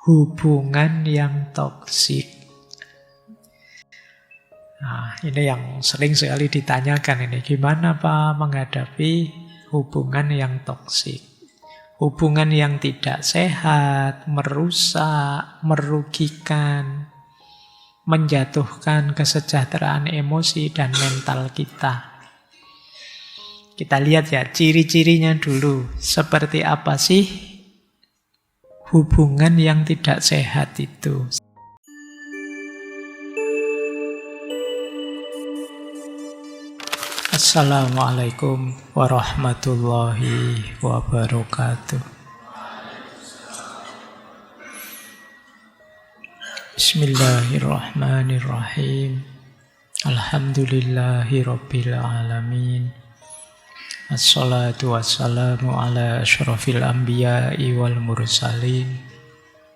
hubungan yang toksik. Nah, ini yang sering sekali ditanyakan ini. Gimana Pak menghadapi hubungan yang toksik? Hubungan yang tidak sehat, merusak, merugikan, menjatuhkan kesejahteraan emosi dan mental kita. Kita lihat ya, ciri-cirinya dulu. Seperti apa sih hubungan yang tidak sehat itu? Assalamualaikum warahmatullahi wabarakatuh. Bismillahirrahmanirrahim. Alhamdulillahi rabbil alamin. Assalatu wassalamu ala asyrafil anbiya'i wal mursalin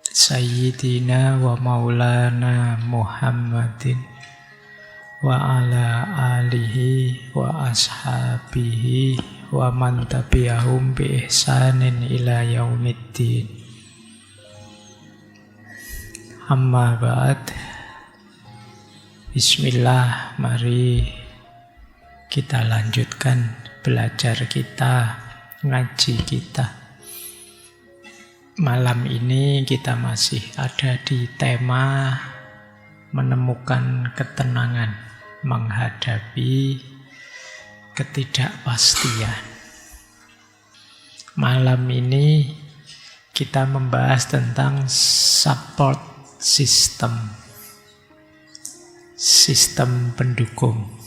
Sayyidina wa maulana Muhammadin wa ala alihi wa ashabihi wa man tabi'ahum bi ihsanin ila yaumiddin. Amma ba'd. Bismillah, mari kita lanjutkan belajar kita, ngaji kita. Malam ini kita masih ada di tema menemukan ketenangan menghadapi ketidakpastian. Malam ini kita membahas tentang support system, sistem pendukung.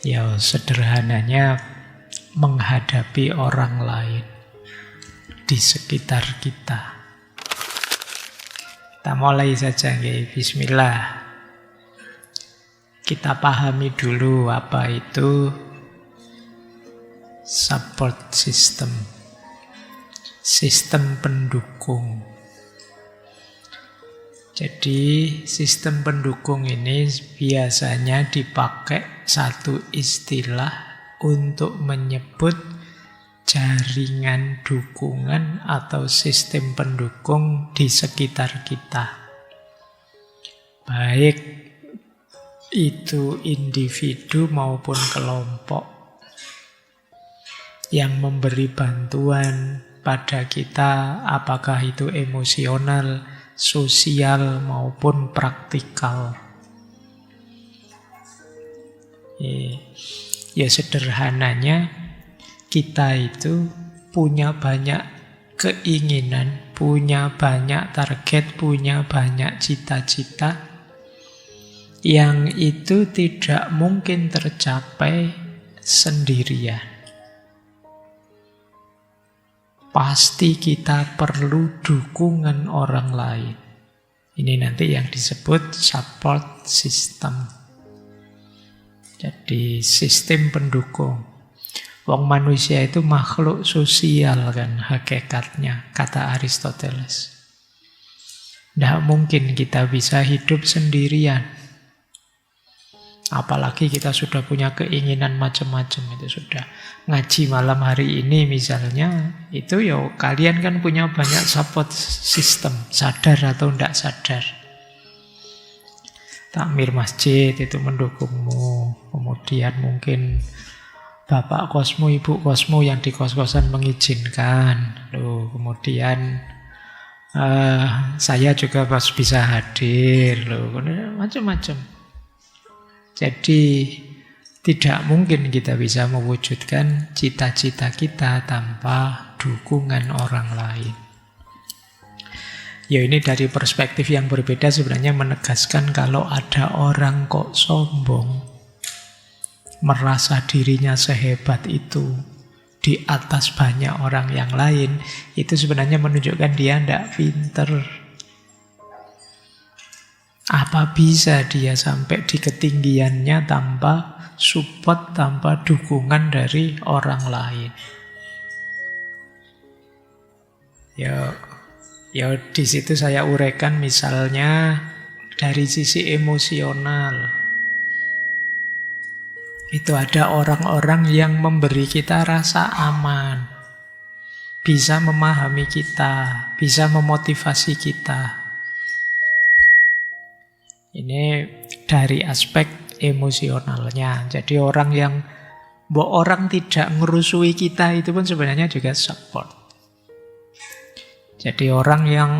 Ya, sederhananya menghadapi orang lain di sekitar kita. Kita mulai saja, ya. Bismillah. Kita pahami dulu apa itu support system, sistem pendukung. Jadi sistem pendukung ini biasanya dipakai satu istilah untuk menyebut jaringan dukungan atau sistem pendukung di sekitar kita. Baik itu individu maupun kelompok yang memberi bantuan pada kita, apakah itu emosional, sosial maupun praktikal. Ya sederhananya kita itu punya banyak keinginan, punya banyak target, punya banyak cita-cita yang itu tidak mungkin tercapai sendirian. Pasti kita perlu dukungan orang lain. Ini nanti yang disebut support system. Jadi sistem pendukung. Wong manusia itu makhluk sosial kan hakikatnya, kata Aristoteles. Tidak mungkin kita bisa hidup sendirian. Apalagi kita sudah punya keinginan macam-macam, itu sudah ngaji malam hari ini misalnya, itu ya kalian kan punya banyak support system, sadar atau tidak sadar. Takmir masjid itu mendukungmu, kemudian mungkin bapak kosmu, ibu kosmu yang di kos-kosan mengizinkan, loh, kemudian saya juga pas bisa hadir, loh, macam-macam. Jadi tidak mungkin kita bisa mewujudkan cita-cita kita tanpa dukungan orang lain. Ya ini dari perspektif yang berbeda sebenarnya menegaskan kalau ada orang kok sombong, merasa dirinya sehebat itu di atas banyak orang yang lain, itu sebenarnya menunjukkan dia tidak pinter. Apa bisa dia sampai di ketinggiannya tanpa support, tanpa dukungan dari orang lain? Ya di situ saya uraikan misalnya dari sisi emosional. Itu ada orang-orang yang memberi kita rasa aman. bisa memahami kita, bisa memotivasi kita. Ini dari aspek emosionalnya. Jadi orang tidak ngerusui kita itu pun sebenarnya juga support. Jadi orang yang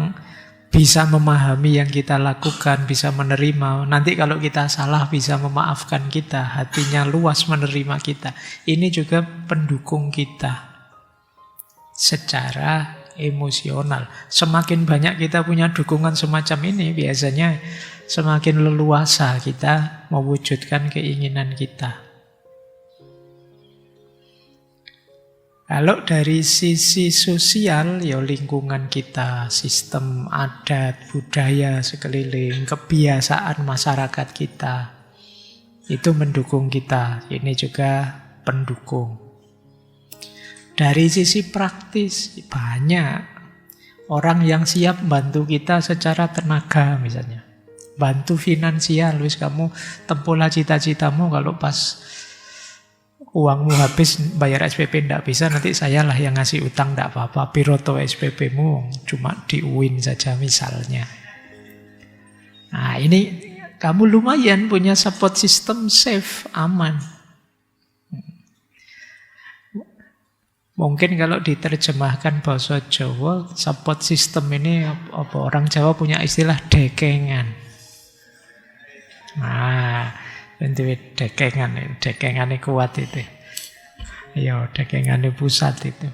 bisa memahami yang kita lakukan, bisa menerima. Nanti kalau kita salah bisa memaafkan kita, hatinya luas menerima kita. Ini juga pendukung kita secara emosional. Semakin banyak kita punya dukungan semacam ini, biasanya semakin leluasa kita mewujudkan keinginan kita. Kalau dari sisi sosial, ya lingkungan kita, sistem adat, budaya sekeliling, kebiasaan masyarakat kita, itu mendukung kita. Ini juga pendukung. Dari sisi praktis, banyak orang yang siap bantu kita secara tenaga misalnya. Bantu finansial, wis kamu tempuhlah cita-citamu, kalau pas uangmu habis bayar SPP ndak bisa, nanti saya lah yang ngasih utang, ndak apa-apa, piroto SPP-mu cuma di UIN saja misalnya. Nah ini kamu lumayan punya support system, safe, aman. Mungkin kalau diterjemahkan bahasa Jawa, support system ini apa orang Jawa punya istilah dekengan. Nah, dekengan kuat itu. Ya, dekengan pusat itu.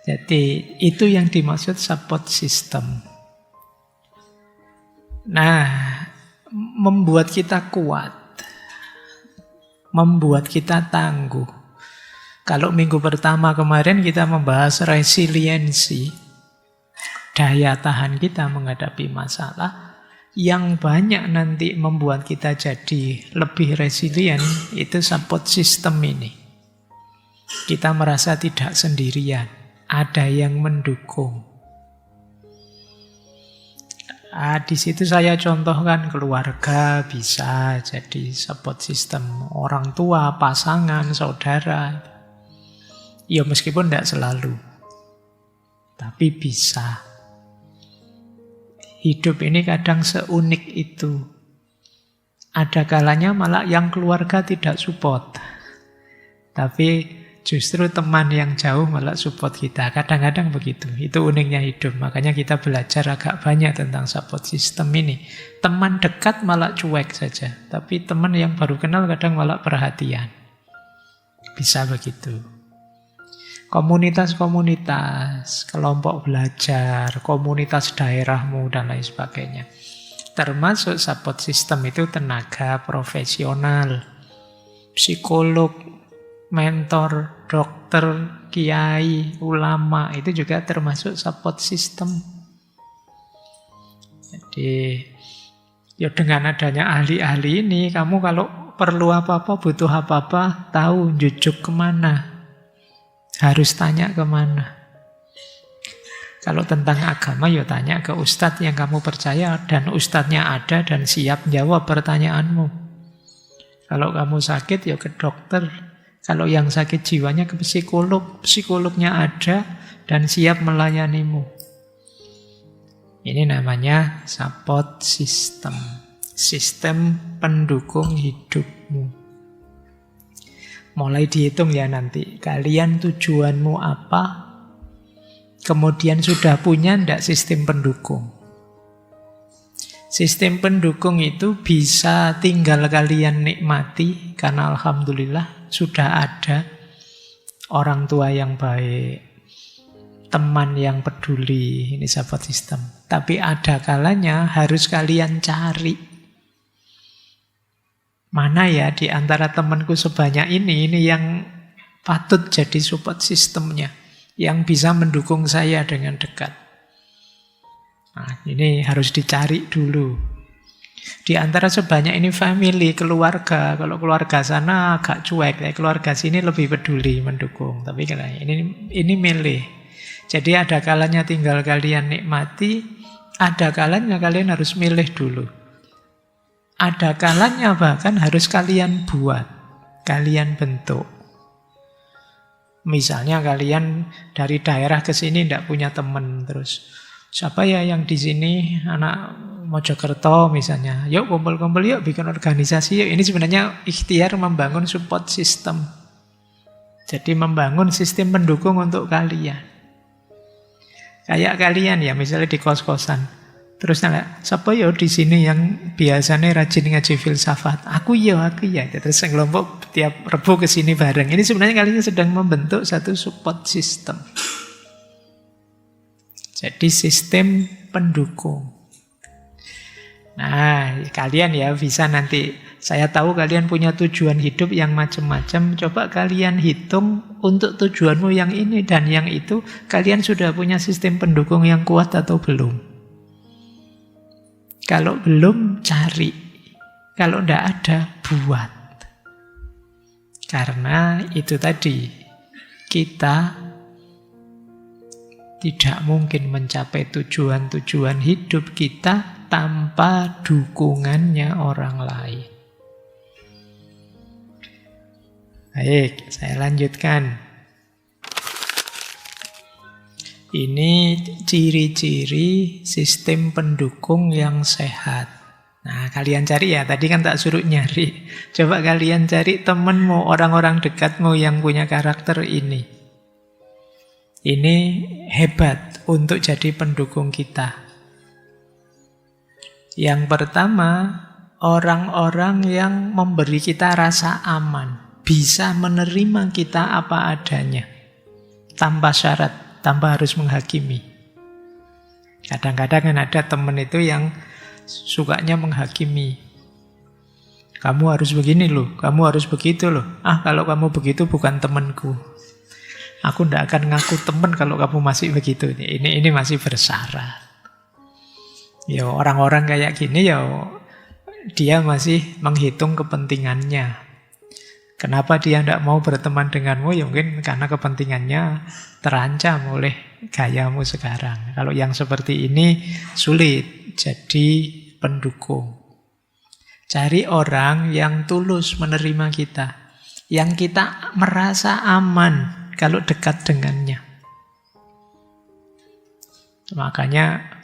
Jadi itu yang dimaksud support system. Nah, membuat kita kuat, membuat kita tangguh. Kalau minggu pertama kemarin kita membahas resiliensi, daya tahan kita menghadapi masalah, yang banyak nanti membuat kita jadi lebih resilient itu support system ini. Kita merasa tidak sendirian, ada yang mendukung. Di situ saya contohkan keluarga bisa jadi support system, orang tua, pasangan, saudara. Ya meskipun tidak selalu, tapi bisa. Hidup ini kadang seunik itu. Ada kalanya malah yang keluarga tidak support, tapi justru teman yang jauh malah support kita. Kadang-kadang begitu. Itu uniknya hidup. Makanya kita belajar agak banyak tentang support system ini. Teman dekat malah cuek saja, tapi teman yang baru kenal kadang malah perhatian. Bisa begitu. Komunitas-komunitas, kelompok belajar, komunitas daerahmu, dan lain sebagainya. Termasuk support system itu tenaga profesional, psikolog, mentor, dokter, kiai, ulama, itu juga termasuk support system. Jadi, ya dengan adanya ahli-ahli ini, kamu kalau perlu apa-apa, butuh apa-apa, tahu jujuk kemana. Harus tanya kemana. Kalau tentang agama, ya tanya ke ustadz yang kamu percaya, dan ustadznya ada dan siap jawab pertanyaanmu. Kalau kamu sakit, ya ke dokter. Kalau yang sakit jiwanya ke psikolog, psikolognya ada dan siap melayanimu. Ini namanya support system. Sistem pendukung hidupmu. Mulai dihitung ya nanti, kalian tujuanmu apa, kemudian sudah punya ndak sistem pendukung. Sistem pendukung itu bisa tinggal kalian nikmati, karena alhamdulillah sudah ada orang tua yang baik, teman yang peduli, ini support system. Tapi ada kalanya harus kalian cari. Mana ya di antara temanku sebanyak ini yang patut jadi support sistemnya, yang bisa mendukung saya dengan dekat. Nah, ini harus dicari dulu. Di antara sebanyak ini family, keluarga. Kalau keluarga sana agak cuek, keluarga sini lebih peduli, mendukung. Tapi ini milih. Jadi ada kalanya tinggal kalian nikmati, ada kalanya kalian harus milih dulu. Ada kalanya bahkan harus kalian buat, kalian bentuk. Misalnya kalian dari daerah ke sini tidak punya teman, terus siapa ya yang di sini anak Mojokerto misalnya, yuk kumpul-kumpul yuk bikin organisasi yuk. Ini sebenarnya ikhtiar membangun support system. Jadi membangun sistem pendukung untuk kalian. Kayak kalian ya misalnya di kos-kosan. Terus nanya, siapa ya di sini yang biasanya rajin ngaji filsafat? Aku ya. Terus kelompok tiap Rebo ke sini bareng. Ini sebenarnya kalian sedang membentuk satu support system. Jadi sistem pendukung. Nah, kalian ya bisa nanti, saya tahu kalian punya tujuan hidup yang macam-macam. Coba kalian hitung untuk tujuanmu yang ini dan yang itu, kalian sudah punya sistem pendukung yang kuat atau belum? Kalau belum, cari. Kalau tidak ada, buat. Karena itu tadi, kita tidak mungkin mencapai tujuan-tujuan hidup kita tanpa dukungannya orang lain. Baik, saya lanjutkan. Ini ciri-ciri sistem pendukung yang sehat. Nah, kalian cari ya, tadi kan tak suruh nyari. Coba kalian cari temanmu, orang-orang dekatmu yang punya karakter ini. Ini hebat untuk jadi pendukung kita. Yang pertama, orang-orang yang memberi kita rasa aman. Bisa menerima kita apa adanya. Tanpa syarat. Tanpa harus menghakimi. Kadang-kadang kan ada teman itu yang sukanya menghakimi. Kamu harus begini loh, kamu harus begitu loh. Kalau kamu begitu bukan temanku. Aku tidak akan ngaku teman kalau kamu masih begitu. Ini masih bersyarat. Ya orang-orang kayak gini ya dia masih menghitung kepentingannya. Kenapa dia tidak mau berteman denganmu? Ya mungkin karena kepentingannya terancam oleh gayamu sekarang. Kalau yang seperti ini sulit jadi pendukung. Cari orang yang tulus menerima kita. Yang kita merasa aman kalau dekat dengannya. Makanya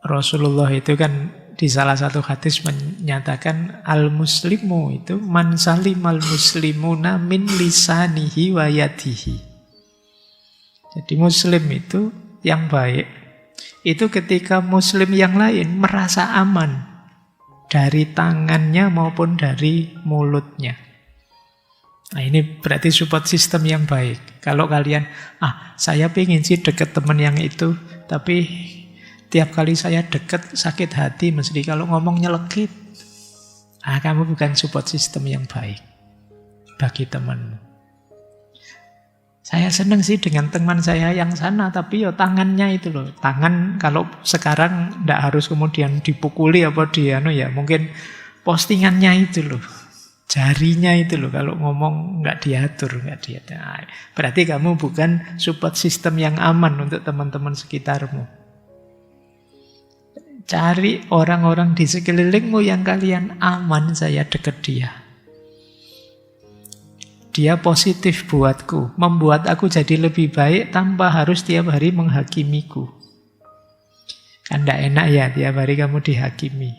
Rasulullah itu kan di salah satu hadis menyatakan al-muslimu itu man salimal muslimuna min lisanihi wa yadihi. Jadi muslim itu yang baik itu ketika muslim yang lain merasa aman dari tangannya maupun dari mulutnya. Nah ini berarti support system yang baik. Kalau kalian, saya pengen sih deket teman yang itu, tapi tiap kali saya deket sakit hati mesti kalau ngomong nyelekit. Kamu bukan support system yang baik bagi temanmu. Saya senang sih dengan teman saya yang sana, tapi ya tangannya itu loh. Tangan kalau sekarang tidak harus kemudian dipukuli apa dia, mungkin postingannya itu loh. Jarinya itu loh, kalau ngomong nggak diatur. Berarti kamu bukan support system yang aman untuk teman-teman sekitarmu. Cari orang-orang di sekelilingmu yang kalian aman saya dekat dia. Dia positif buatku, membuat aku jadi lebih baik tanpa harus tiap hari menghakimiku. Kan tidak enak ya tiap hari kamu dihakimi.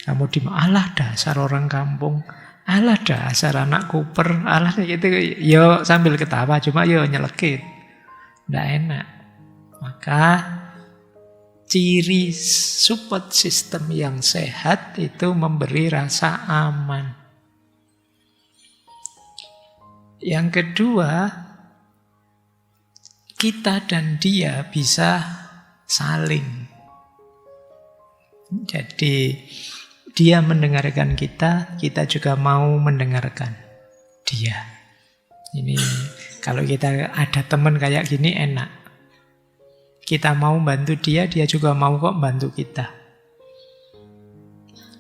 Kamu alah dasar orang kampung, alah dasar anak kuper, alah gitu. Yo sambil ketawa, cuma yo nyelekit. Tidak enak. Maka ciri support system yang sehat itu memberi rasa aman. Yang kedua, kita dan dia bisa saling. Jadi dia mendengarkan kita, kita juga mau mendengarkan dia. Ini kalau kita ada teman kayak gini enak. Kita mau bantu dia, dia juga mau kok bantu kita.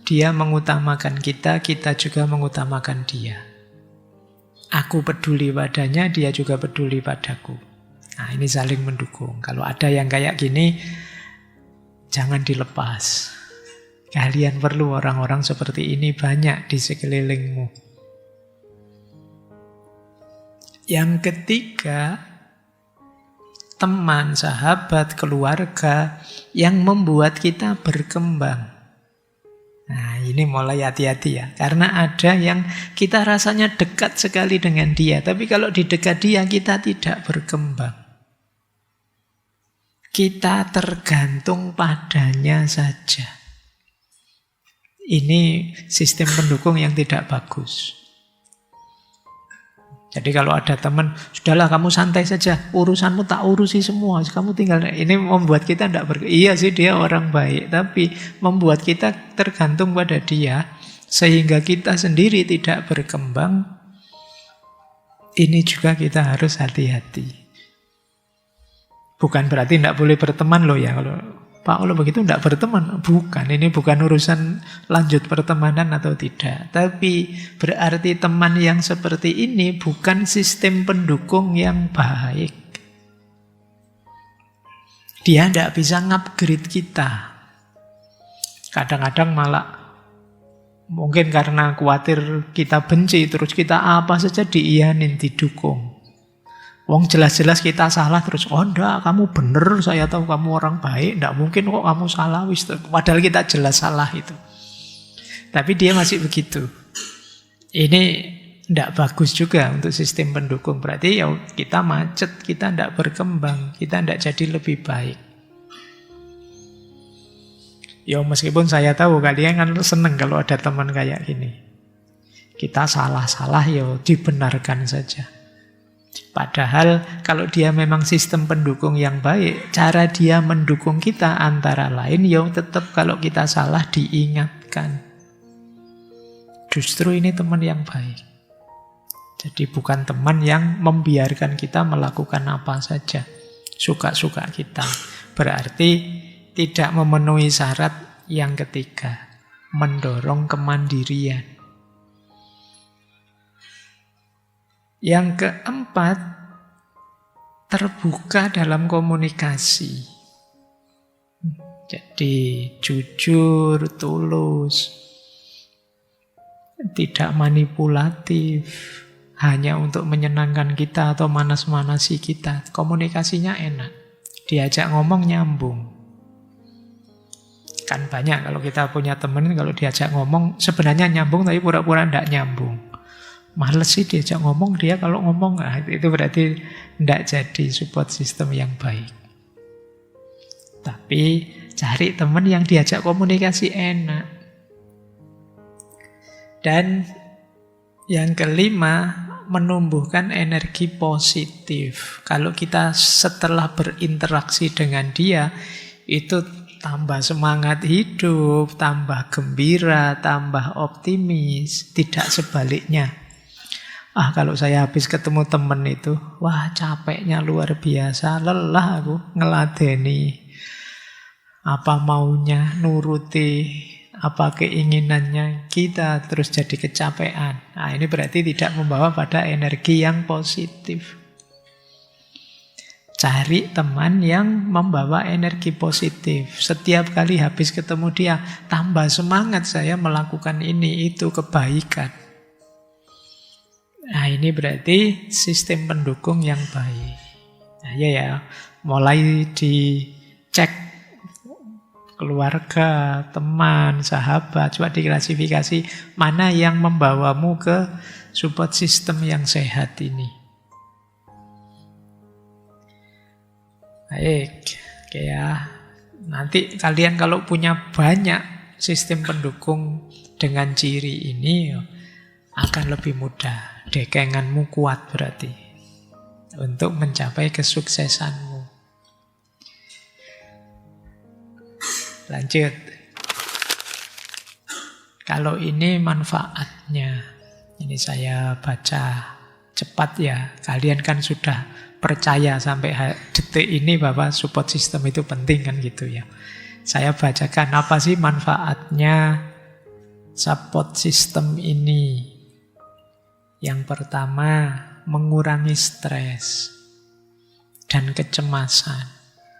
Dia mengutamakan kita, kita juga mengutamakan dia. Aku peduli padanya, dia juga peduli padaku. Nah, ini saling mendukung. Kalau ada yang kayak gini, jangan dilepas. Kalian perlu orang-orang seperti ini banyak di sekelilingmu. Yang ketiga, teman, sahabat, keluarga yang membuat kita berkembang. Nah, ini mulai hati-hati ya. Karena ada yang kita rasanya dekat sekali dengan dia, tapi kalau di dekat dia kita tidak berkembang. Kita tergantung padanya saja. Ini sistem pendukung yang tidak bagus. Jadi kalau ada teman, sudahlah kamu santai saja, urusanmu tak urusi semua, kamu tinggal. Ini membuat kita tidak iya sih dia orang baik, tapi membuat kita tergantung pada dia, sehingga kita sendiri tidak berkembang. Ini juga kita harus hati-hati. Bukan berarti tidak boleh berteman loh ya, kalau begitu tidak berteman. Bukan, ini bukan urusan lanjut pertemanan atau tidak. Tapi berarti teman yang seperti ini bukan sistem pendukung yang baik. Dia tidak bisa ngupgrade kita. Kadang-kadang malah mungkin karena khawatir kita benci, terus kita apa saja diiyanin, didukung. Wong jelas-jelas kita salah terus, oh enggak, kamu bener, saya tahu kamu orang baik, enggak mungkin kok kamu salah, padahal kita jelas salah itu. Tapi dia masih begitu. Ini enggak bagus juga untuk sistem pendukung. Berarti ya kita macet, kita enggak berkembang, kita enggak jadi lebih baik. Ya meskipun saya tahu kalian kan seneng kalau ada teman kayak gini. Kita salah-salah ya dibenarkan saja. Padahal kalau dia memang sistem pendukung yang baik, cara dia mendukung kita antara lain ya tetap kalau kita salah diingatkan. Justru ini teman yang baik. Jadi bukan teman yang membiarkan kita melakukan apa saja, suka-suka kita. Berarti tidak memenuhi syarat yang ketiga, mendorong kemandirian. Yang keempat, terbuka dalam komunikasi. Jadi jujur, tulus, tidak manipulatif, hanya untuk menyenangkan kita atau manas-manasi kita. Komunikasinya enak, diajak ngomong nyambung. Kan banyak kalau kita punya teman, kalau diajak ngomong sebenarnya nyambung tapi pura-pura tidak nyambung. Males sih diajak ngomong, dia kalau ngomong itu berarti tidak jadi support system yang baik. Tapi cari teman yang diajak komunikasi enak. Dan yang kelima, menumbuhkan energi positif. Kalau kita setelah berinteraksi dengan dia, itu tambah semangat hidup, tambah gembira, tambah optimis, tidak sebaliknya. Kalau saya habis ketemu temen itu, wah capeknya luar biasa, lelah aku ngeladeni apa maunya, nuruti apa keinginannya kita, terus jadi kecapean. Ini berarti tidak membawa pada energi yang positif. Cari teman yang membawa energi positif. Setiap kali habis ketemu dia, tambah semangat saya melakukan ini, itu kebaikan. Ini berarti sistem pendukung yang baik. Ya, mulai dicek keluarga, teman, sahabat, coba diklasifikasi mana yang membawamu ke support system yang sehat ini. Baik, oke ya. Nanti kalian kalau punya banyak sistem pendukung dengan ciri ini, akan lebih mudah. Dekenganmu kuat berarti untuk mencapai kesuksesanmu. Lanjut. Kalau ini manfaatnya, ini saya baca cepat ya. Kalian kan sudah percaya sampai detik ini bahwa support system itu penting kan gitu ya. Saya bacakan apa sih manfaatnya support system ini. Yang pertama, mengurangi stres dan kecemasan.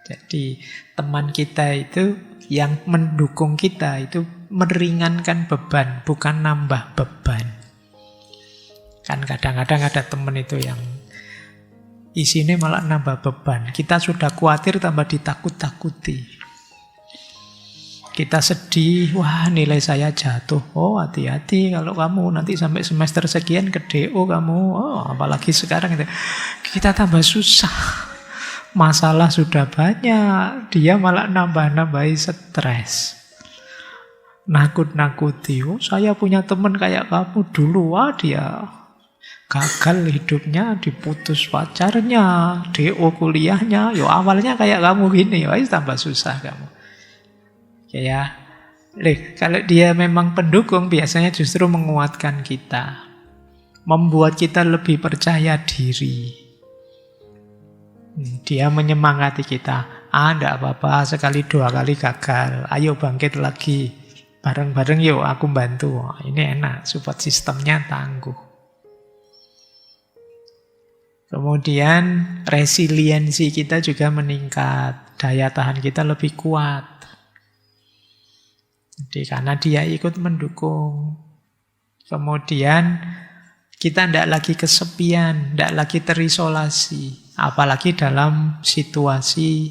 Jadi teman kita itu yang mendukung kita itu meringankan beban, bukan nambah beban. Kan kadang-kadang ada teman itu yang Isinya malah nambah beban. Kita sudah khawatir tambah ditakut-takuti. Kita sedih, wah nilai saya jatuh. Oh hati-hati kalau kamu nanti sampai semester sekian ke DO kamu. Oh apalagi sekarang itu. Kita tambah susah. Masalah sudah banyak. Dia malah nambah-nambahi stres. Nakut-nakuti. Oh saya punya teman kayak kamu dulu. Wah dia gagal hidupnya, diputus pacarnya, DO kuliahnya. Yo awalnya kayak kamu gini. Wah tambah susah kamu. Ya, kalau dia memang pendukung biasanya justru menguatkan kita, membuat kita lebih percaya diri. Dia menyemangati kita. Enggak apa-apa, sekali dua kali gagal. Ayo bangkit lagi, bareng-bareng yuk aku bantu. Ini enak, support sistemnya tangguh. Kemudian resiliensi kita juga meningkat, daya tahan kita lebih kuat. Jadi karena dia ikut mendukung. Kemudian kita tidak lagi kesepian, tidak lagi terisolasi. Apalagi dalam situasi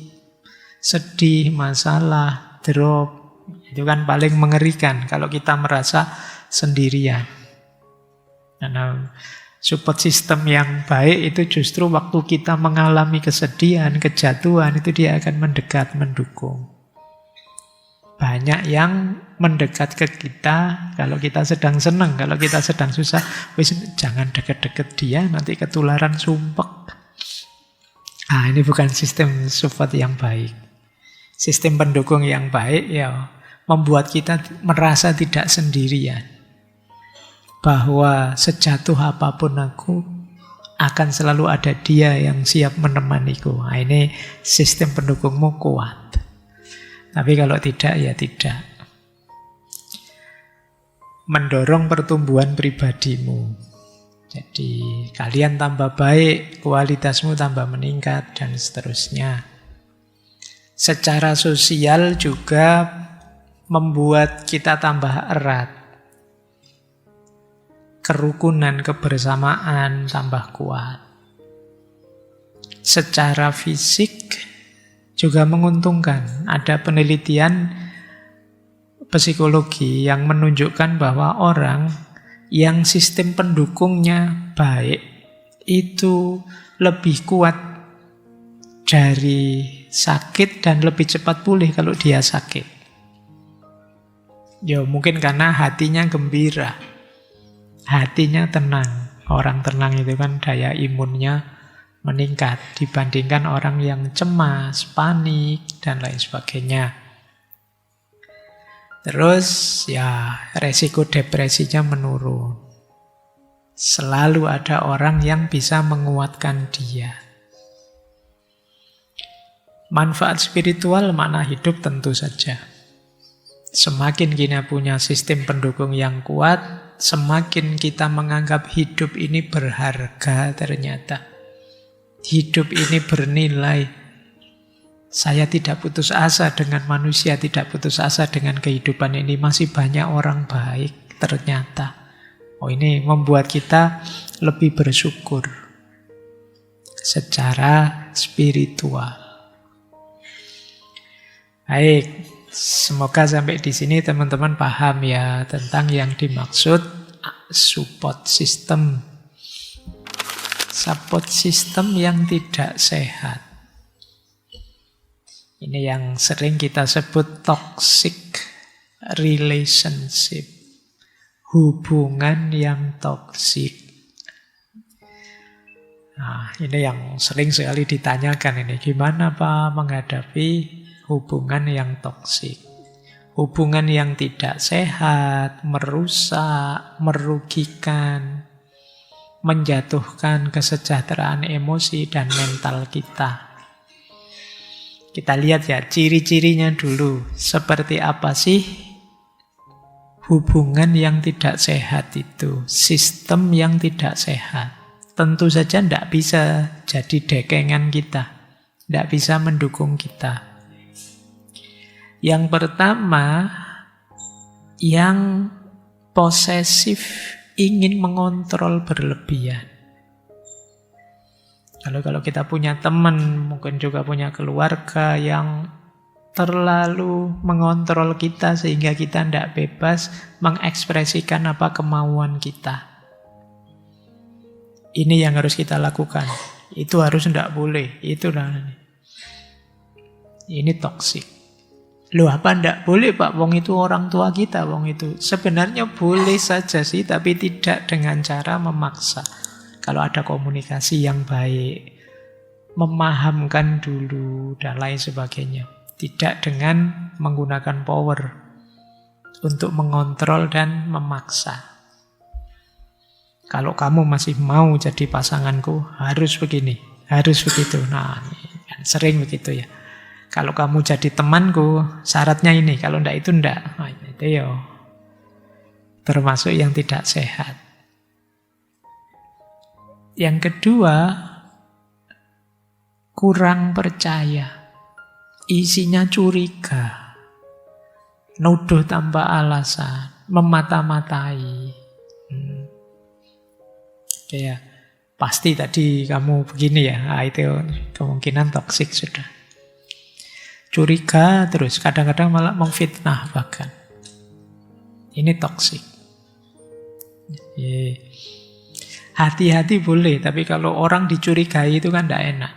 sedih, masalah, drop. Itu kan paling mengerikan kalau kita merasa sendirian. Karena support system yang baik itu justru waktu kita mengalami kesedihan, kejatuhan, itu dia akan mendekat, mendukung. Banyak yang mendekat ke kita kalau kita sedang senang, kalau kita sedang susah, wis jangan deket-deket dia, nanti ketularan sumpek. Ini bukan sistem support yang baik. Sistem pendukung yang baik ya membuat kita merasa tidak sendirian. Bahwa sejatuh apapun aku, akan selalu ada dia yang siap menemaniku. Ini sistem pendukungmu kuat. Tapi kalau tidak, ya tidak. Mendorong pertumbuhan pribadimu. Jadi kalian tambah baik, kualitasmu tambah meningkat, dan seterusnya. Secara sosial juga membuat kita tambah erat. Kerukunan, kebersamaan tambah kuat. Secara fisik juga menguntungkan. Ada penelitian psikologi yang menunjukkan bahwa orang yang sistem pendukungnya baik itu lebih kuat dari sakit dan lebih cepat pulih kalau dia sakit. Ya mungkin karena hatinya gembira, hatinya tenang. Orang tenang itu kan daya imunnya meningkat dibandingkan orang yang cemas, panik, dan lain sebagainya. Terus ya resiko depresinya menurun. Selalu ada orang yang bisa menguatkan dia. Manfaat spiritual makna hidup tentu saja. Semakin kita punya sistem pendukung yang kuat, semakin kita menganggap hidup ini berharga ternyata. Hidup ini bernilai. Saya tidak putus asa dengan manusia, tidak putus asa dengan kehidupan ini. Masih banyak orang baik ternyata. Ini membuat kita lebih bersyukur secara spiritual. Baik, semoga sampai di sini teman-teman paham ya tentang yang dimaksud support system. Support system yang tidak sehat. Ini yang sering kita sebut toxic relationship. Hubungan yang toksik. Nah, ini yang sering sekali ditanyakan ini. Gimana Pak menghadapi hubungan yang toksik? Hubungan yang tidak sehat, merusak, merugikan, menjatuhkan kesejahteraan emosi dan mental kita. Kita lihat ya ciri-cirinya dulu. Seperti apa sih hubungan yang tidak sehat itu? Sistem yang tidak sehat. Tentu saja tidak bisa jadi dekengan kita. Tidak bisa mendukung kita. Yang pertama, yang posesif, ingin mengontrol berlebihan. Kalau kita punya teman, mungkin juga punya keluarga yang terlalu mengontrol kita sehingga kita tidak bebas mengekspresikan apa kemauan kita. Ini yang harus kita lakukan. Itu harus tidak boleh. Ini toksik. Loh, apa tidak boleh Pak? Wong itu orang tua kita, wong itu. Sebenarnya boleh saja sih, tapi tidak dengan cara memaksa. Kalau ada komunikasi yang baik, memahamkan dulu, dan lain sebagainya. Tidak dengan menggunakan power untuk mengontrol dan memaksa. Kalau kamu masih mau jadi pasanganku, harus begini, harus begitu. Nah, sering begitu ya. Kalau kamu jadi temanku, syaratnya ini. Kalau enggak itu enggak. Nah, itu ya termasuk yang tidak sehat. Yang kedua, kurang percaya. Isinya curiga. Nuduh tanpa alasan. Memata-matai. Ya, pasti tadi kamu begini ya. Nah, itu kemungkinan toksik sudah. Curiga terus. Kadang-kadang malah memfitnah bahkan. Ini toksik. Hati-hati boleh, tapi kalau orang dicurigai itu kan tidak enak.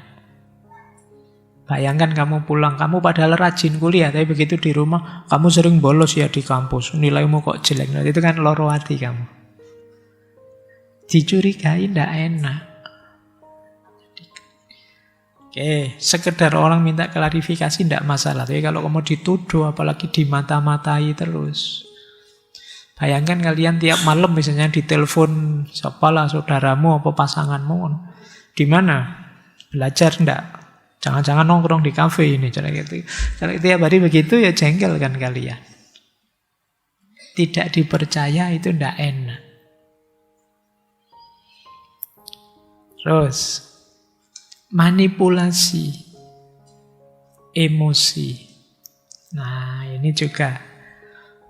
Bayangkan kamu pulang, kamu padahal rajin kuliah, tapi begitu di rumah, kamu sering bolos ya di kampus, nilaimu kok jelek. Nah, itu kan loro hati kamu. Dicurigai tidak enak. Oke, sekedar orang minta klarifikasi tidak masalah, tapi kalau kamu dituduh, apalagi dimata-matai terus. Bayangkan kalian tiap malam misalnya ditelepon siapalah saudaramu apa pasanganmu. Di mana? Belajar enggak? Jangan-jangan nongkrong di kafe ini. Kalau tiap hari begitu ya jengkel kan kalian. Tidak dipercaya itu enggak enak. Terus manipulasi emosi. Nah, ini juga.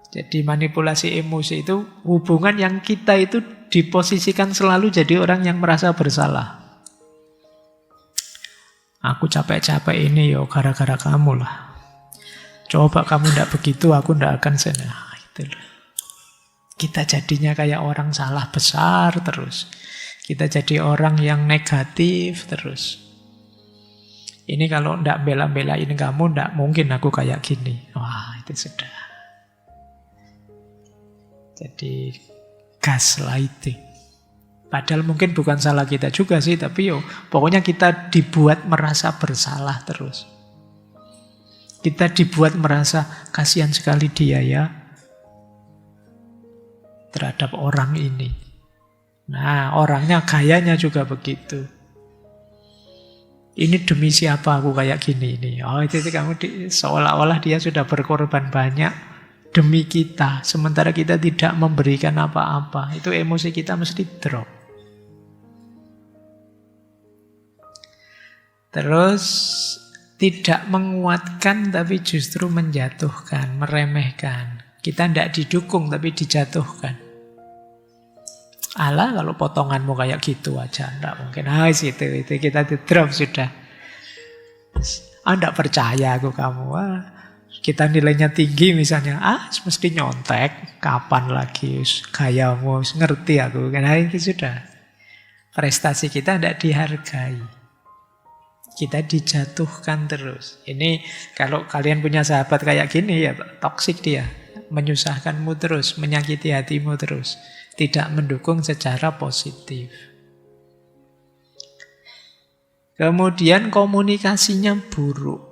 Jadi manipulasi emosi itu hubungan yang kita itu diposisikan selalu jadi orang yang merasa bersalah. Aku capek-capek ini yo gara-gara kamu lah. Coba kamu tidak begitu, aku tidak akan senang. Itu loh. Kita jadinya kayak orang salah besar terus. Kita jadi orang yang negatif terus. Ini kalau tidak bela-belain kamu, tidak mungkin aku kayak gini. Wah, itu sudah. Jadi gaslighting. Padahal mungkin bukan salah kita juga sih, tapi pokoknya kita dibuat merasa bersalah terus. Kita dibuat merasa kasihan sekali dia ya terhadap orang ini. Nah, orangnya gayanya juga begitu. Ini demi siapa aku kayak gini ini? Oh, itu kamu seolah-olah dia sudah berkorban banyak demi kita, sementara kita tidak memberikan apa-apa. Itu emosi kita mesti drop. Terus tidak menguatkan tapi justru menjatuhkan, meremehkan. Kita tidak didukung tapi dijatuhkan. Alah, kalau potonganmu kayak gitu aja, tidak mungkin. Itu kita di drop sudah. Tidak percaya aku kamu. Kita nilainya tinggi misalnya, mesti nyontek, kapan lagi gayamu, ngerti aku. Karena itu sudah. Prestasi kita tidak dihargai. Kita dijatuhkan terus. Ini kalau kalian punya sahabat kayak gini ya toksik dia. Menyusahkanmu terus, menyakiti hatimu terus. Tidak mendukung secara positif. Kemudian komunikasinya buruk.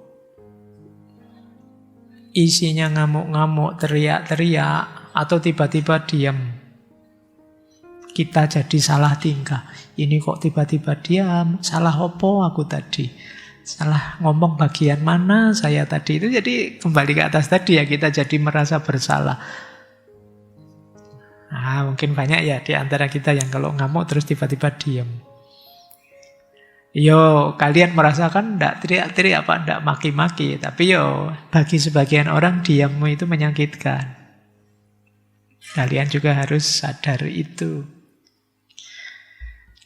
Isinya ngamuk-ngamuk, teriak-teriak, atau tiba-tiba diam. Kita jadi salah tingkah. Ini kok tiba-tiba diam? Salah opo aku tadi? Salah ngomong bagian mana saya tadi? Itu jadi kembali ke atas tadi ya, kita jadi merasa bersalah. Nah, mungkin banyak ya di antara kita yang kalau ngamuk terus tiba-tiba diam. Kalian merasakan tidak teriak-teriak apa, tidak maki-maki. Tapi bagi sebagian orang diammu itu menyakitkan. Kalian juga harus sadar itu.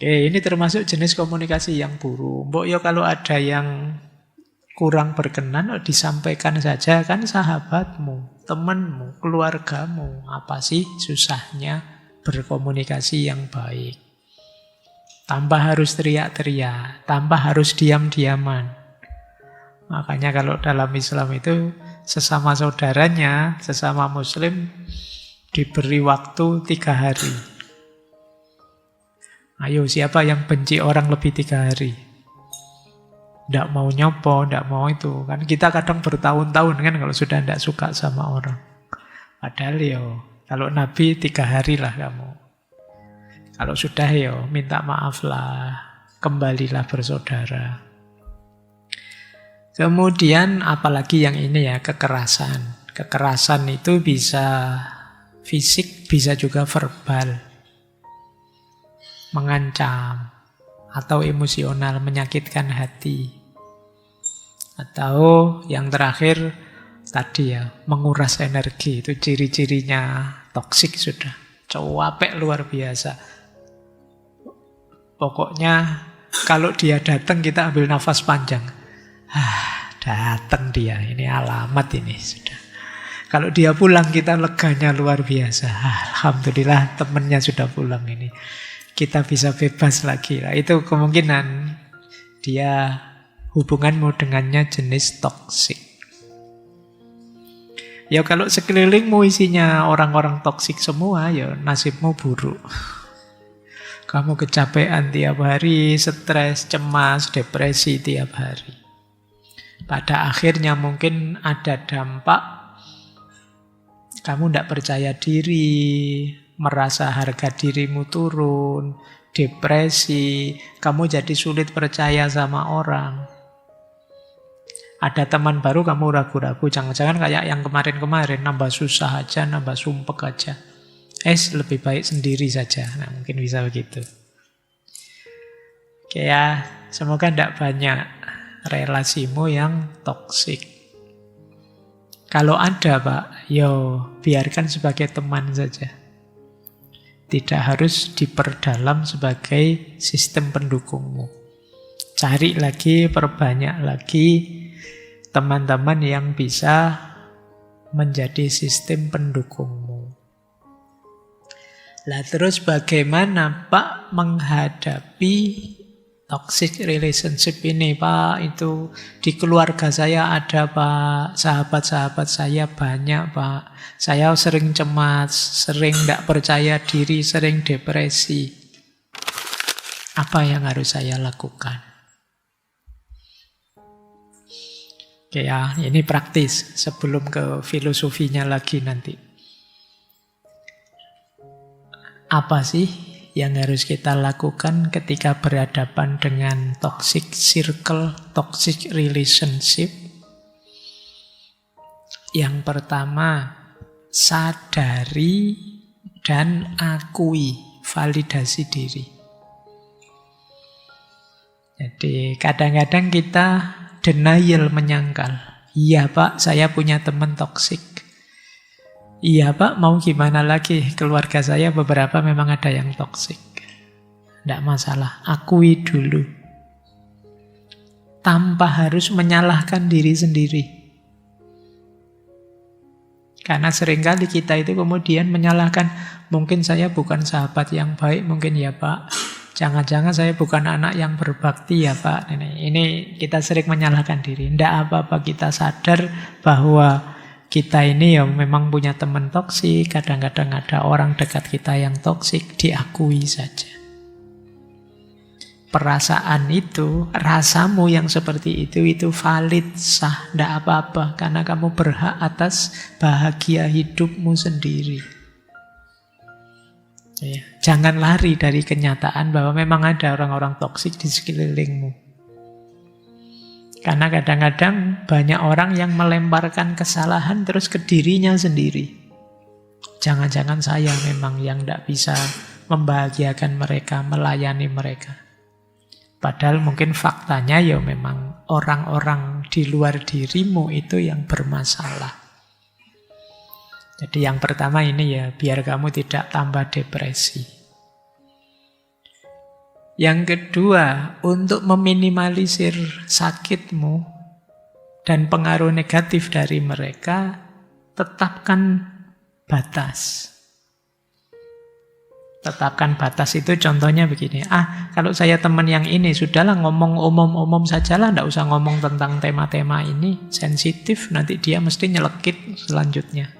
Oke, ini termasuk jenis komunikasi yang buruk. Mbok yo kalau ada yang kurang berkenan, disampaikan saja, kan sahabatmu, temanmu, keluargamu. Apa sih susahnya berkomunikasi yang baik? Tambah harus teriak-teriak, tambah harus diam-diaman. Makanya kalau dalam Islam itu sesama saudaranya, sesama muslim diberi waktu 3 hari. Ayo, siapa yang benci orang lebih 3 hari? Tidak mau nyopo, tidak mau itu. Kan kita kadang bertahun-tahun kan kalau sudah tidak suka sama orang. Padahal kalau Nabi 3 hari lah kamu. Kalau sudah minta maaf lah, kembalilah bersaudara. Kemudian apalagi yang ini ya, kekerasan. Kekerasan itu bisa fisik, bisa juga verbal. Mengancam atau emosional, menyakitkan hati. Atau yang terakhir tadi ya, menguras energi. Itu ciri-cirinya toksik sudah. Capek luar biasa. Pokoknya kalau dia datang kita ambil nafas panjang. Datang dia, ini alamat ini sudah. Kalau dia pulang kita leganya luar biasa. Alhamdulillah temannya sudah pulang ini. Kita bisa bebas lagi. Nah, itu kemungkinan dia hubunganmu dengannya jenis toksik. Ya kalau sekelilingmu isinya orang-orang toksik semua, ya nasibmu buruk. Kamu kecapean tiap hari, stres, cemas, depresi tiap hari. Pada akhirnya mungkin ada dampak kamu tidak percaya diri, merasa harga dirimu turun, depresi, kamu jadi sulit percaya sama orang. Ada teman baru kamu ragu-ragu, jangan-jangan kayak yang kemarin-kemarin, nambah susah aja, nambah sumpek aja. Lebih baik sendiri saja. Nah, mungkin bisa begitu. Oke ya, semoga tidak banyak relasimu yang toksik. Kalau ada Pak, biarkan sebagai teman saja. Tidak harus diperdalam sebagai sistem pendukungmu. Cari lagi, perbanyak lagi teman-teman yang bisa menjadi sistem pendukungmu. Lah terus bagaimana Pak menghadapi toxic relationship ini Pak? Itu di keluarga saya ada Pak, sahabat-sahabat saya banyak Pak. Saya sering cemas, sering tidak percaya diri, sering depresi. Apa yang harus saya lakukan? Oke ya, ini praktis sebelum ke filosofinya lagi nanti. Apa sih yang harus kita lakukan ketika berhadapan dengan toxic circle, toxic relationship? Yang pertama, sadari dan akui, validasi diri. Jadi kadang-kadang kita denial, menyangkal. Iya Pak, saya punya teman toksik. Iya Pak, mau gimana lagi? Keluarga saya beberapa memang ada yang toksik. Tidak masalah, akui dulu. Tanpa harus menyalahkan diri sendiri. Karena seringkali kita itu kemudian menyalahkan, mungkin saya bukan sahabat yang baik, mungkin ya Pak. Jangan-jangan saya bukan anak yang berbakti ya Pak. Ini kita sering menyalahkan diri. Tidak apa-apa, kita sadar bahwa kita ini memang punya teman toksik. Kadang-kadang ada orang dekat kita yang toksik, diakui saja. Perasaan itu, rasamu yang seperti itu valid, sah, tidak apa-apa. Karena kamu berhak atas bahagia hidupmu sendiri. Ya, jangan lari dari kenyataan bahwa memang ada orang-orang toksik di sekelilingmu. Karena kadang-kadang banyak orang yang melemparkan kesalahan terus ke dirinya sendiri. Jangan-jangan saya memang yang tidak bisa membahagiakan mereka, melayani mereka. Padahal mungkin faktanya memang orang-orang di luar dirimu itu yang bermasalah. Jadi yang pertama ini biar kamu tidak tambah depresi. Yang kedua, untuk meminimalisir sakitmu dan pengaruh negatif dari mereka, tetapkan batas. Tetapkan batas itu contohnya begini. Kalau saya teman yang ini, sudahlah ngomong umum-umum sajalah, enggak usah ngomong tentang tema-tema ini. Sensitif, nanti dia mesti nyelekit selanjutnya.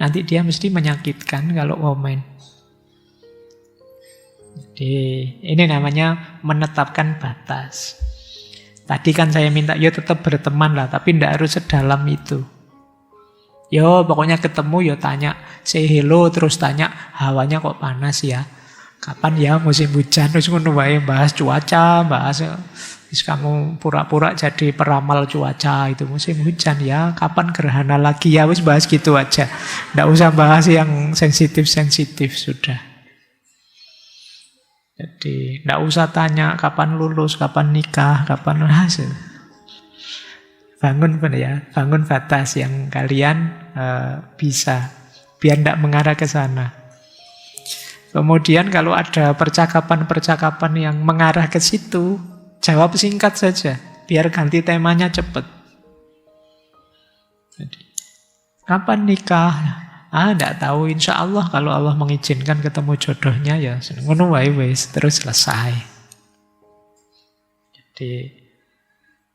Nanti dia mesti menyakitkan kalau komen. Jadi ini namanya menetapkan batas. Tadi kan saya minta, yo tetap berteman lah, tapi enggak harus sedalam itu. Yo pokoknya ketemu yo tanya, say hello, terus tanya hawanya kok panas ya, kapan ya musim hujan, terus ngono wae, bahas cuaca, bahas terus kamu pura-pura jadi peramal cuaca, itu musim hujan ya, kapan gerhana lagi ya, wis bahas gitu aja. Nggak usah bahas yang sensitif-sensitif sudah. Jadi nggak usah tanya kapan lulus, kapan nikah, kapan hasil. Bangun batas yang kalian bisa, biar tidak mengarah ke sana. Kemudian kalau ada percakapan-percakapan yang mengarah ke situ, jawab singkat saja, biar ganti temanya cepat. Jadi, kapan nikah? Tidak tahu, insya Allah kalau Allah mengizinkan ketemu jodohnya ya, ngono wae wis, terus selesai. Jadi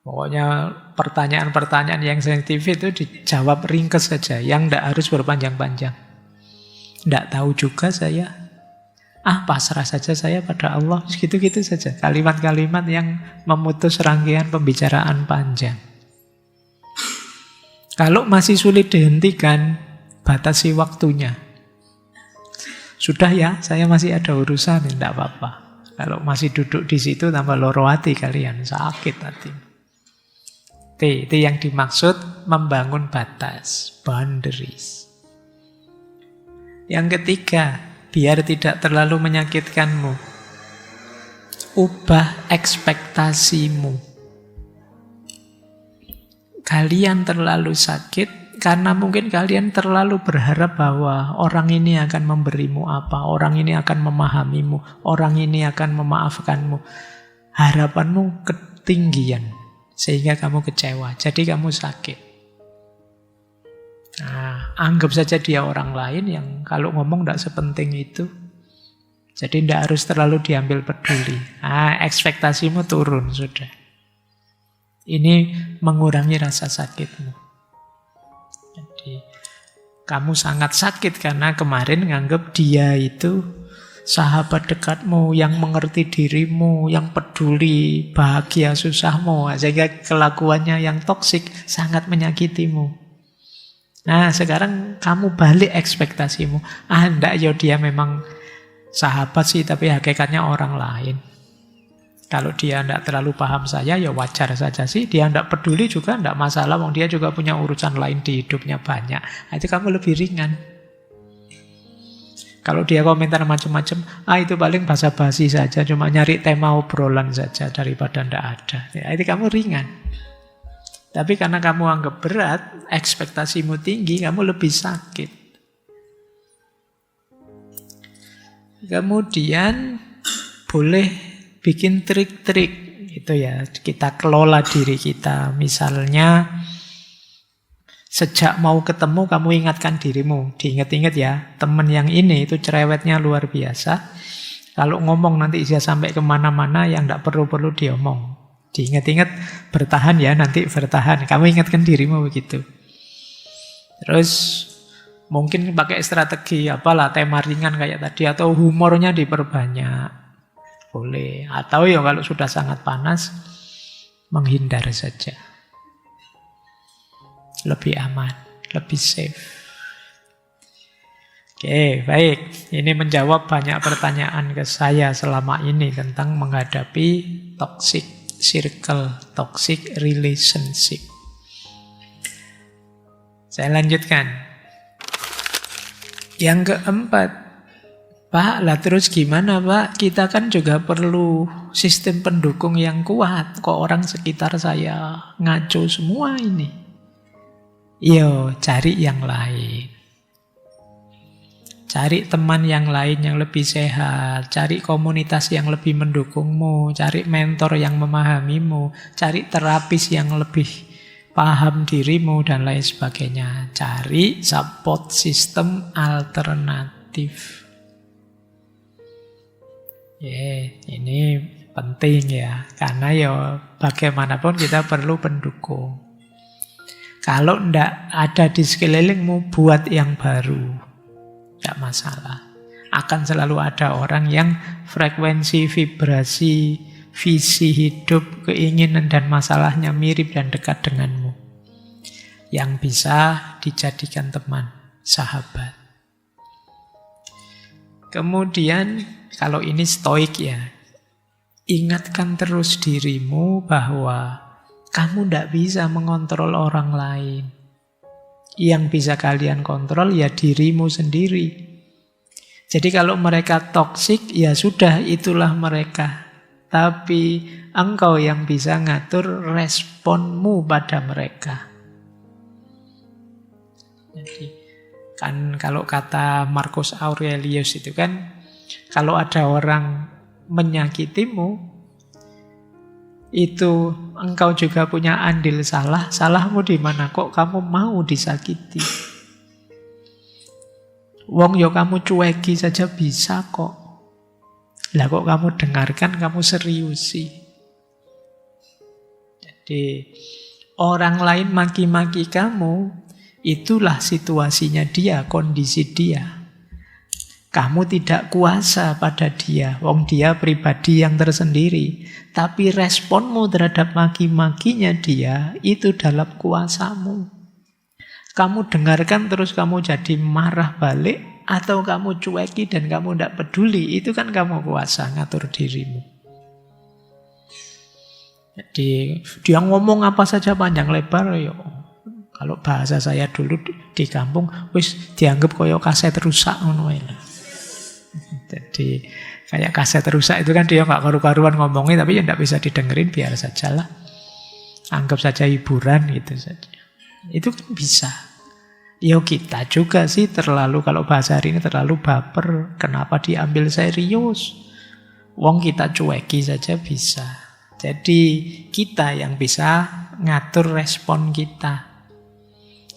pokoknya pertanyaan-pertanyaan yang sensitif itu dijawab ringkas saja, yang tidak harus berpanjang-panjang. Tidak tahu juga saya. Pasrah saja saya pada Allah. Gitu-gitu saja. Kalimat-kalimat yang memutus rangkaian pembicaraan panjang. Kalau masih sulit dihentikan, batasi waktunya. Sudah ya, saya masih ada urusan, tidak apa-apa. Kalau masih duduk di situ tambah loro hati kalian, sakit hati. Itu yang dimaksud membangun batas, boundaries. Yang ketiga, biar tidak terlalu menyakitkanmu, ubah ekspektasimu. Kalian terlalu sakit karena mungkin kalian terlalu berharap bahwa orang ini akan memberimu apa, orang ini akan memahamimu, orang ini akan memaafkanmu. Harapanmu ketinggian, sehingga kamu kecewa, jadi kamu sakit. Anggap saja dia orang lain yang kalau ngomong tidak sepenting itu. Jadi tidak harus terlalu diambil peduli. Ekspektasimu turun sudah. Ini mengurangi rasa sakitmu. Jadi kamu sangat sakit karena kemarin nganggap dia itu sahabat dekatmu, yang mengerti dirimu, yang peduli bahagia susahmu, sehingga kelakuannya yang toksik sangat menyakitimu. Sekarang kamu balik ekspektasimu. Enggak ya, dia memang sahabat sih, tapi hakikatnya orang lain. Kalau dia enggak terlalu paham saya, ya wajar saja sih. Dia enggak peduli juga enggak masalah, wong dia juga punya urusan lain di hidupnya banyak. Itu kamu lebih ringan. Kalau dia komentar macam-macam, itu paling basa-basi saja, cuma nyari tema obrolan saja daripada ndak ada. Itu kamu ringan. Tapi karena kamu anggap berat, ekspektasimu tinggi, kamu lebih sakit. Kemudian boleh bikin trik-trik, itu ya, kita kelola diri kita. Misalnya sejak mau ketemu kamu ingatkan dirimu, diingat-ingat ya, teman yang ini itu cerewetnya luar biasa. Kalau ngomong nanti bisa sampai kemana-mana yang tidak perlu-perlu diomong. Diingat-ingat, bertahan ya, nanti bertahan. Kamu ingatkan dirimu begitu. Terus mungkin pakai strategi apalah, tema ringan kayak tadi, atau humornya diperbanyak. Boleh. Atau ya kalau sudah sangat panas, menghindar saja. Lebih aman, lebih safe. Oke, baik. Ini menjawab banyak pertanyaan ke saya selama ini tentang menghadapi toxic circle, toxic relationship. Saya lanjutkan. Yang keempat, Pak, lah terus gimana Pak? Kita kan juga perlu sistem pendukung yang kuat. Kok orang sekitar saya ngaco semua ini? Yo, cari yang lain. Cari teman yang lain yang lebih sehat, cari komunitas yang lebih mendukungmu, cari mentor yang memahamimu, cari terapis yang lebih paham dirimu, dan lain sebagainya. Cari support system alternatif. Ini penting ya, karena ya bagaimanapun kita perlu pendukung. Kalau ndak ada di sekelilingmu, buat yang baru. Tidak masalah. Akan selalu ada orang yang frekuensi, vibrasi, visi hidup, keinginan dan masalahnya mirip dan dekat denganmu, yang bisa dijadikan teman, sahabat. Kemudian, kalau ini stoik ya, ingatkan terus dirimu bahwa kamu tidak bisa mengontrol orang lain. Yang bisa kalian kontrol ya dirimu sendiri. Jadi kalau mereka toksik, ya sudah, itulah mereka. Tapi engkau yang bisa ngatur responmu pada mereka. Jadi kan kalau kata Marcus Aurelius itu kan, kalau ada orang menyakitimu, itu engkau juga punya andil salah. Salahmu di mana? Kok kamu mau disakiti? Wong yo kamu cueki saja bisa kok. Lah kok kamu dengarkan, kamu seriusi. Jadi orang lain maki-maki kamu, itulah situasinya dia, kondisi dia. Kamu tidak kuasa pada dia, wong dia pribadi yang tersendiri. Tapi responmu terhadap maki-makinya dia, itu dalam kuasamu. Kamu dengarkan terus kamu jadi marah balik, atau kamu cueki dan kamu tidak peduli, itu kan kamu kuasa ngatur dirimu. Jadi dia ngomong apa saja panjang lebar, yo. Kalau bahasa saya dulu di kampung, wis dianggap koyo kaset rusak ngono wae. Jadi kayak kaset rusak itu kan dia nggak karu-karuan ngomongnya, tapi ya nggak bisa didengerin, biar sajalah. Anggap saja hiburan gitu saja. Itu kan bisa. Ya kita juga sih terlalu, kalau bahasa hari ini terlalu baper. Kenapa diambil serius? Wong kita cueki saja bisa. Jadi kita yang bisa ngatur respon kita.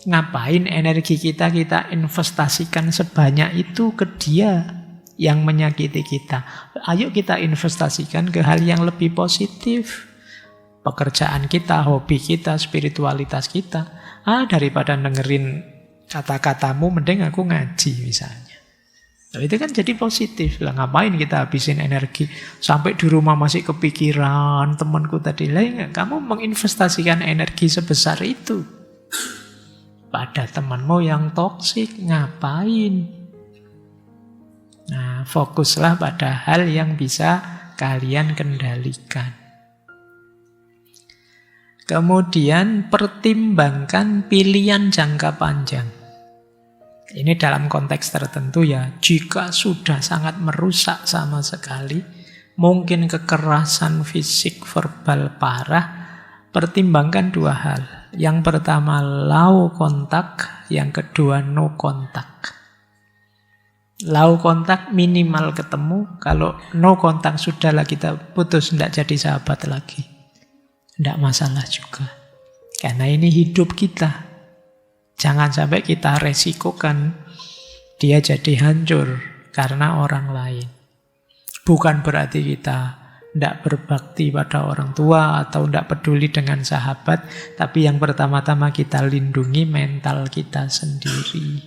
Ngapain energi kita investasikan sebanyak itu ke dia yang menyakiti kita? Ayo kita investasikan ke hal yang lebih positif. Pekerjaan kita, hobi kita, spiritualitas kita. Daripada dengerin kata-katamu, mending aku ngaji misalnya. Nah, itu kan jadi positif. Lah ngapain kita habisin energi sampai di rumah masih kepikiran temanku tadi. Lah kamu menginvestasikan energi sebesar itu pada temanmu yang toksik, ngapain? Nah, fokuslah pada hal yang bisa kalian kendalikan. Kemudian pertimbangkan pilihan jangka panjang. Ini dalam konteks tertentu ya. Jika sudah sangat merusak sama sekali, mungkin kekerasan fisik verbal parah, pertimbangkan dua hal. Yang pertama low kontak, yang kedua no kontak. Low kontak minimal ketemu, kalau no kontak sudahlah kita putus, tidak jadi sahabat lagi. Tidak masalah juga. Karena ini hidup kita. Jangan sampai kita resikokan dia jadi hancur karena orang lain. Bukan berarti kita tidak berbakti pada orang tua atau tidak peduli dengan sahabat, tapi yang pertama-tama kita lindungi mental kita sendiri.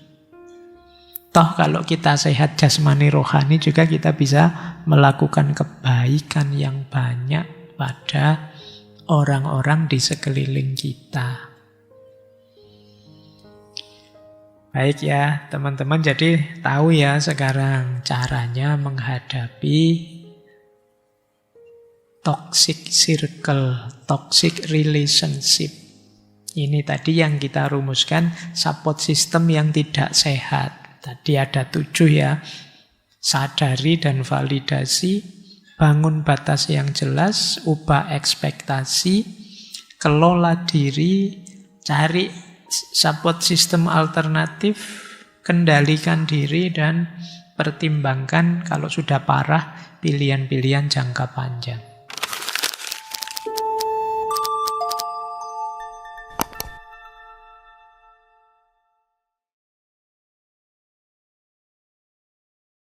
Toh kalau kita sehat jasmani rohani juga kita bisa melakukan kebaikan yang banyak pada orang-orang di sekeliling kita. Baik ya teman-teman, jadi tahu ya sekarang caranya menghadapi toxic circle, toxic relationship. Ini tadi yang kita rumuskan, support system yang tidak sehat. Tadi ada 7 ya. Sadari dan validasi, bangun batas yang jelas, ubah ekspektasi, kelola diri, cari support system alternatif, Kendalikan diri dan pertimbangkan kalau sudah parah pilihan-pilihan jangka panjang.